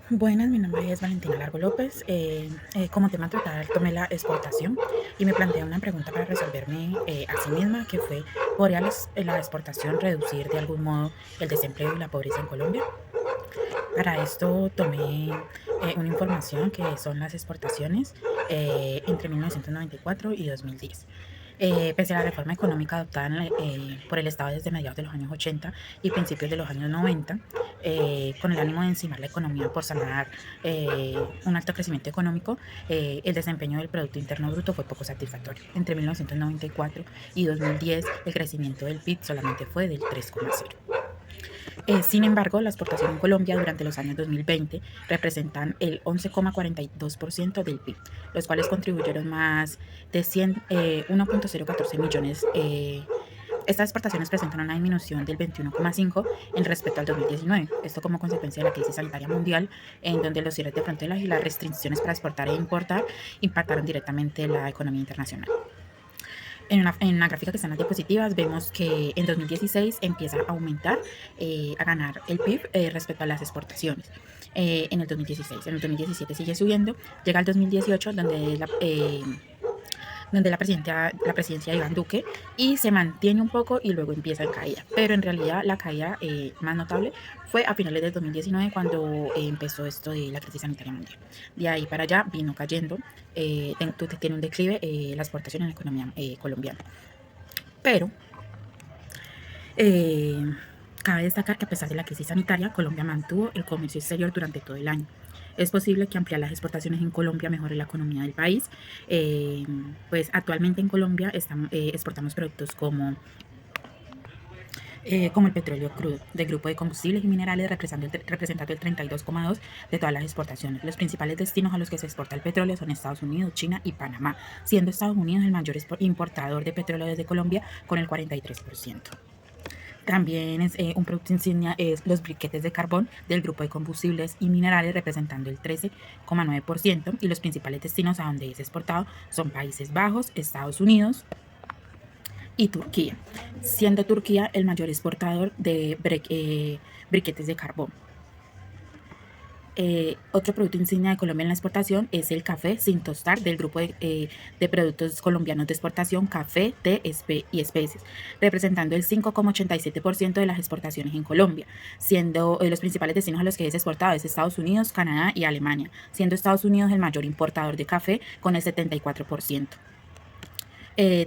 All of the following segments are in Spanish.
Buenas, mi nombre es Valentina Largo López. Como tema a tratar tomé la exportación y me planteé una pregunta para resolverme a sí misma, que fue, ¿podría la exportación reducir de algún modo el desempleo y la pobreza en Colombia? Para esto tomé una información que son las exportaciones entre 1994 y 2010. Pese a la reforma económica adoptada por el Estado desde mediados de los años 80 y principios de los años 90, con el ánimo de encimar la economía por sanar un alto crecimiento económico, el desempeño del Producto Interno Bruto fue poco satisfactorio. Entre 1994 y 2010, el crecimiento del PIB solamente fue del 3,0. Sin embargo, la exportación en Colombia durante los años 2020 representan el 11,42% del PIB, los cuales contribuyeron más de 1.014 millones. Estas exportaciones presentan una disminución del 21,5% en respecto al 2019. Esto como consecuencia de la crisis sanitaria mundial, en donde los cierres de fronteras y las restricciones para exportar e importar impactaron directamente la economía internacional. En una gráfica que está en las diapositivas vemos que en 2016 empieza a aumentar, a ganar el PIB respecto a las exportaciones. En el 2016, en el 2017 sigue subiendo, llega al 2018 donde la presidencia de Iván Duque, y se mantiene un poco y luego empieza en caída. Pero en realidad la caída más notable fue a finales del 2019 cuando empezó esto de la crisis sanitaria mundial. De ahí para allá vino cayendo, tiene un declive la exportación en la economía colombiana. Pero eh, cabe destacar que a pesar de la crisis sanitaria, Colombia mantuvo el comercio exterior durante todo el año. Es posible que ampliar las exportaciones en Colombia mejore la economía del país. Pues actualmente en Colombia exportamos productos como el petróleo crudo, del grupo de combustibles y minerales, representando el 32,2% de todas las exportaciones. Los principales destinos a los que se exporta el petróleo son Estados Unidos, China y Panamá, siendo Estados Unidos el mayor importador de petróleo desde Colombia con el 43%. También un producto insignia es los briquetes de carbón del grupo de combustibles y minerales, representando el 13,9%, y los principales destinos a donde es exportado son Países Bajos, Estados Unidos y Turquía, siendo Turquía el mayor exportador de briquetes de carbón. Otro producto insignia de Colombia en la exportación es el café sin tostar del grupo de productos colombianos de exportación, café, té y especies, representando el 5,87% de las exportaciones en Colombia, siendo los principales destinos a los que es exportado es Estados Unidos, Canadá y Alemania, siendo Estados Unidos el mayor importador de café con el 74%.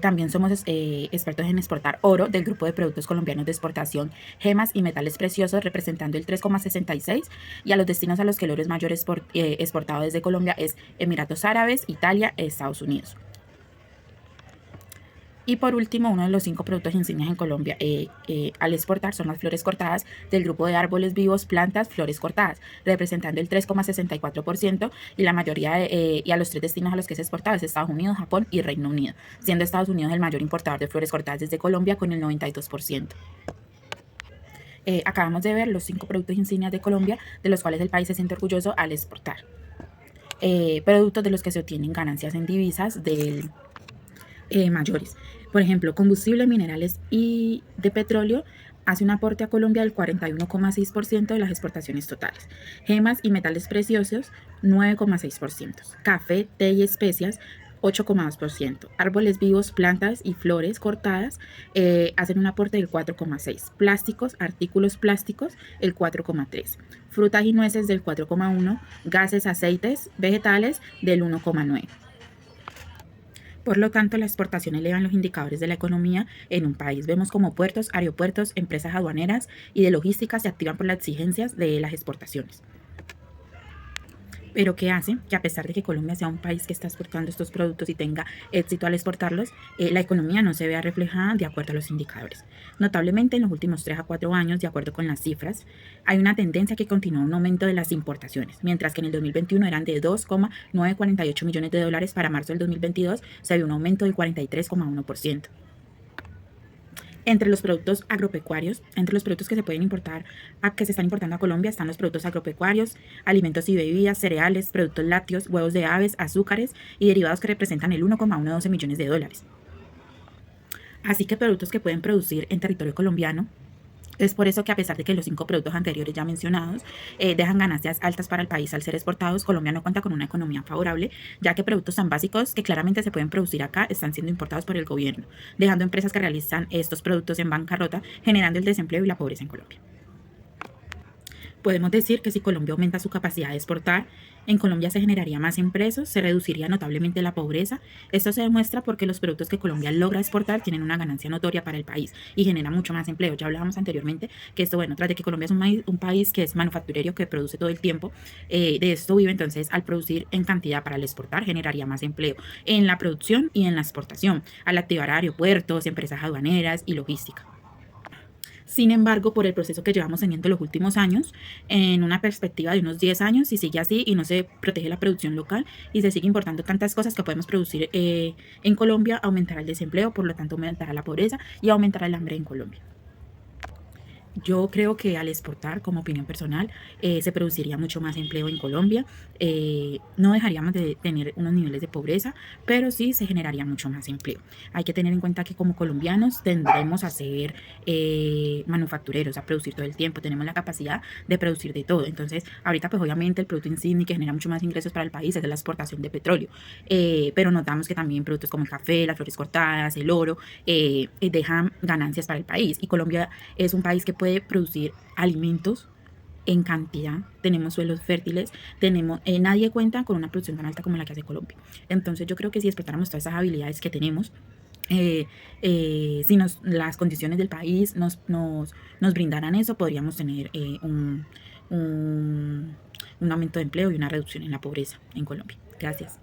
También somos expertos en exportar oro del grupo de productos colombianos de exportación, gemas y metales preciosos, representando el 3,66%, y a los destinos a los que el oro es mayor exportado desde Colombia es Emiratos Árabes, Italia, Estados Unidos. Y por último, uno de los 5 productos insignias en Colombia al exportar son las flores cortadas del grupo de árboles vivos, plantas, flores cortadas, representando el 3,64%, y la mayoría y a los 3 destinos a los que es exportado es Estados Unidos, Japón y Reino Unido, siendo Estados Unidos el mayor importador de flores cortadas desde Colombia con el 92%. Acabamos de ver los 5 productos insignias de Colombia, de los cuales el país se siente orgulloso al exportar. Productos de los que se obtienen ganancias en divisas mayores. Por ejemplo, combustibles, minerales y de petróleo hace un aporte a Colombia del 41,6% de las exportaciones totales. Gemas y metales preciosos, 9,6%. Café, té y especias, 8,2%. Árboles vivos, plantas y flores cortadas hacen un aporte del 4,6%. Plásticos, artículos plásticos, el 4,3%. Frutas y nueces del 4,1%. Gases, aceites, vegetales del 1,9%. Por lo tanto, la exportación eleva los indicadores de la economía en un país. Vemos como puertos, aeropuertos, empresas aduaneras y de logística se activan por las exigencias de las exportaciones. Pero ¿qué hace? Que a pesar de que Colombia sea un país que está exportando estos productos y tenga éxito al exportarlos, la economía no se vea reflejada de acuerdo a los indicadores. Notablemente, en los últimos 3 a 4 años, de acuerdo con las cifras, hay una tendencia que continúa un aumento de las importaciones, mientras que en el 2021 eran de 2,948 millones de dólares, para marzo del 2022 se vio un aumento del 43,1%. Entre los productos agropecuarios, entre los productos que se pueden importar, que se están importando a Colombia, están los productos agropecuarios, alimentos y bebidas, cereales, productos lácteos, huevos de aves, azúcares y derivados, que representan el 1,112 millones de dólares. Así que productos que pueden producir en territorio colombiano Es por eso que a pesar de que los 5 productos anteriores ya mencionados dejan ganancias altas para el país al ser exportados, Colombia no cuenta con una economía favorable, ya que productos tan básicos que claramente se pueden producir acá están siendo importados por el gobierno, dejando empresas que realizan estos productos en bancarrota, generando el desempleo y la pobreza en Colombia. Podemos decir que si Colombia aumenta su capacidad de exportar, en Colombia se generaría más empleos, se reduciría notablemente la pobreza. Esto se demuestra porque los productos que Colombia logra exportar tienen una ganancia notoria para el país y genera mucho más empleo. Ya hablábamos anteriormente que esto, bueno, tras de que Colombia es un país que es manufacturero, que produce todo el tiempo, de esto vive. Entonces, al producir en cantidad para el exportar, generaría más empleo en la producción y en la exportación, al activar aeropuertos, empresas aduaneras y logística. Sin embargo, por el proceso que llevamos teniendo los últimos años, en una perspectiva de unos 10 años, si sigue así y no se protege la producción local y se sigue importando tantas cosas que podemos producir en Colombia, aumentará el desempleo, por lo tanto aumentará la pobreza y aumentará el hambre en Colombia. Yo creo que al exportar, como opinión personal, se produciría mucho más empleo en Colombia. No dejaríamos de tener unos niveles de pobreza, pero sí se generaría mucho más empleo. Hay que tener en cuenta que como colombianos tendremos a ser manufactureros, a producir todo el tiempo. Tenemos la capacidad de producir de todo. Entonces, ahorita pues obviamente el producto insignia que genera mucho más ingresos para el país es la exportación de petróleo. Pero notamos que también productos como el café, las flores cortadas, el oro, dejan ganancias para el país. Y Colombia es un país que puede producir alimentos en cantidad, tenemos suelos fértiles, nadie cuenta con una producción tan alta como la que hace Colombia. Entonces yo creo que si explotáramos todas esas habilidades que tenemos, si las condiciones del país nos brindaran eso, podríamos tener un aumento de empleo y una reducción en la pobreza en Colombia. Gracias.